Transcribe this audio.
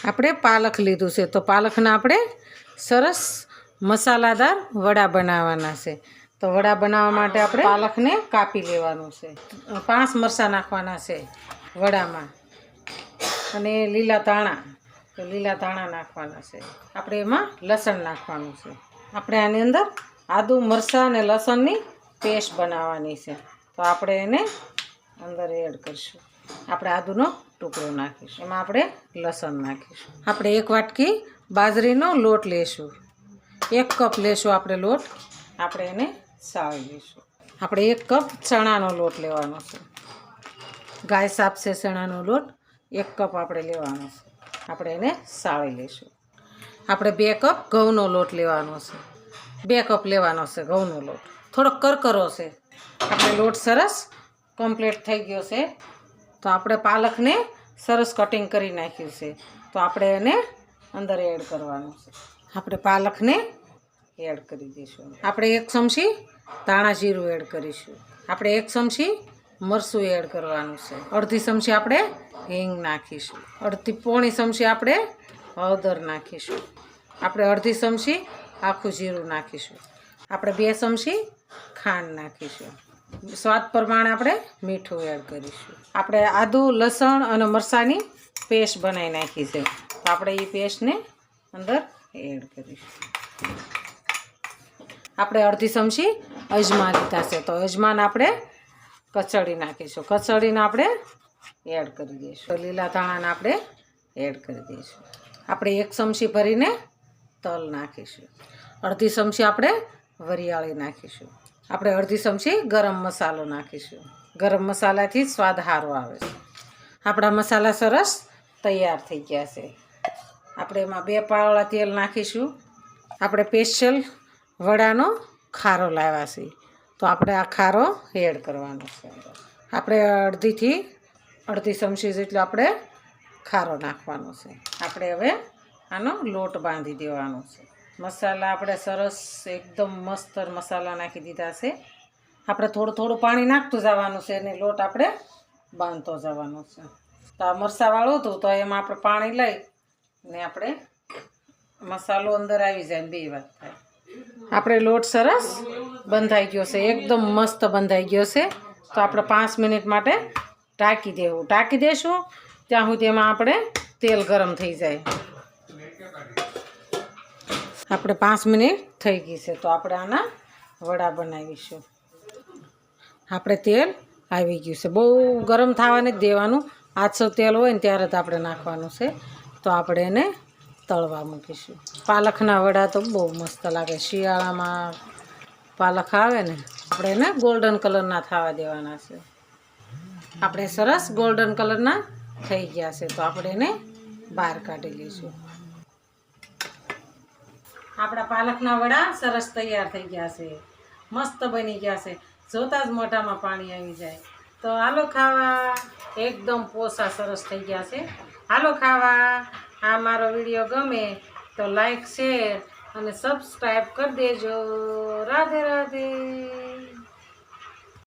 આપણે પાલક લીધું છે, તો પાલકના આપણે સરસ મસાલાદાર વડા બનાવવાના છે। તો વડા બનાવવા માટે આપણે પાલકને કાપી લેવાનું છે। 5 મરચાં નાખવાના છે વડામાં, અને લીલા ધાણા, તો લીલા ધાણા નાખવાના છે। આપણે એમાં લસણ નાખવાનું છે। આપણે આની અંદર આદુ મરચાં અને લસણની પેસ્ટ બનાવવાની છે, તો આપણે એને અંદર એડ કરીશું। આપણે આદુનો ટુકડો નાખીશું, એમાં આપણે લસણ નાખીશું। આપણે 1 વાટકી બાજરીનો લોટ લેશું, 1 કપ લેશું આપણે લોટ, આપણે એને સાળી લઈશું। આપણે 1 કપ ચણાનો લોટ લેવાનો છે, ગાય સાપ છે ચણાનો લોટ 1 કપ આપણે લેવાનો છે, આપણે એને સાળી લઈશું। આપણે 2 કપ ઘઉંનો લોટ લેવાનો છે, 2 કપ લેવાનો છે ઘઉંનો લોટ, થોડોક કરકરો છે। આપણે લોટ સરસ કમ્પ્લીટ થઈ ગયો છે, તો આપણે પાલકને સરસ કટિંગ કરી નાખ્યું છે, તો આપણે એને અંદર એડ કરવાનું છે। આપણે પાલકને એડ કરી દઈશું। આપણે 1 ચમચી ધાણા જીરું એડ કરીશું। આપણે 1 ચમચી મરચું એડ કરવાનું છે। અડધી ચમચી આપણે હિંગ નાખીશું। પોણી ચમચી આપણે હળદર નાખીશું। આપણે અડધી ચમચી આખું જીરું નાખીશું। આપણે 2 ચમચી ખાંડ નાખીશું। સ્વાદ પ્રમાણે આપણે મીઠું એડ કરીશું। આપણે આદુ લસણ અને મરચાંની પેસ્ટ બનાવી નાખી છે, તો આપણે એ પેસ્ટને અંદર એડ કરીશું। આપણે અડધી ચમચી અજમા લીધા છે, તો અજમાન આપણે કચડી નાખીશું। કચડીને આપણે એડ કરી દઈશું। લીલા ધાણાને આપણે એડ કરી દઈશું। આપણે 1 ચમચી ભરીને તલ નાખીશું। અડધી ચમચી આપણે વરિયાળી નાખીશું। આપણે અડધી ચમચી ગરમ મસાલો નાખીશું। ગરમ મસાલાથી સ્વાદ સારો આવે છે। આપણા મસાલા સરસ તૈયાર થઈ ગયા છે। આપણે એમાં 2 પાવડા તેલ નાખીશું। આપણે સ્પેશિયલ વડાનો ખારો લાવ્યા છે, તો આપણે આ ખારો એડ કરવાનો છે। આપણે અડધી ચમચી જેટલો આપણે ખારો નાખવાનો છે। આપણે હવે આનો લોટ બાંધી દેવાનો છે। મસાલા આપણે સરસ એકદમ મસ્ત મસાલા નાખી દીધા છે। આપણે થોડું થોડું પાણી નાખતું જવાનું છે, અને લોટ આપણે બાંધતો જવાનો છે। તો આ મરચાંવાળું હતું, તો એમાં આપણે પાણી લઈ ને આપણે મસાલો અંદર આવી જાય ને 2 વાત થાય। આપણે લોટ સરસ બંધાઈ ગયો છે, એકદમ મસ્ત બંધાઈ ગયો છે, તો આપણે 5 મિનિટ માટે ઢાંકી દઈશું ત્યાં સુધી એમાં આપણે તેલ ગરમ થઈ જાય। આપણે 5 મિનિટ થઈ ગઈ છે, તો આપણે આના વડા બનાવીશું। આપણે તેલ આવી ગયું છે, બહુ ગરમ થવા નથી દેવાનું, આછું તેલ હોય ને ત્યારે જ આપણે નાખવાનું છે। તો આપણે એને તળવા મૂકીશું। પાલકના વડા તો બહુ મસ્ત લાગે, શિયાળામાં પાલક આવે ને, આપણે એને ગોલ્ડન કલરના થવા દેવાના છે। આપણે સરસ ગોલ્ડન કલરના થઈ ગયા છે, તો આપણે એને બહાર કાઢી લઈશું। આપણા પાલકના વડા સરસ તૈયાર થઈ ગયા છે, મસ્ત બની ગયા છે, જોતાં જ મોઢામાં પાણી આવી જાય। તો હાલો ખાવા, એકદમ પોસા સરસ થઈ ગયા છે, હાલો ખાવા। આ મારો વિડીયો ગમે તો લાઈક શેર અને સબસ્ક્રાઈબ કરી દેજો। રાધે રાધે।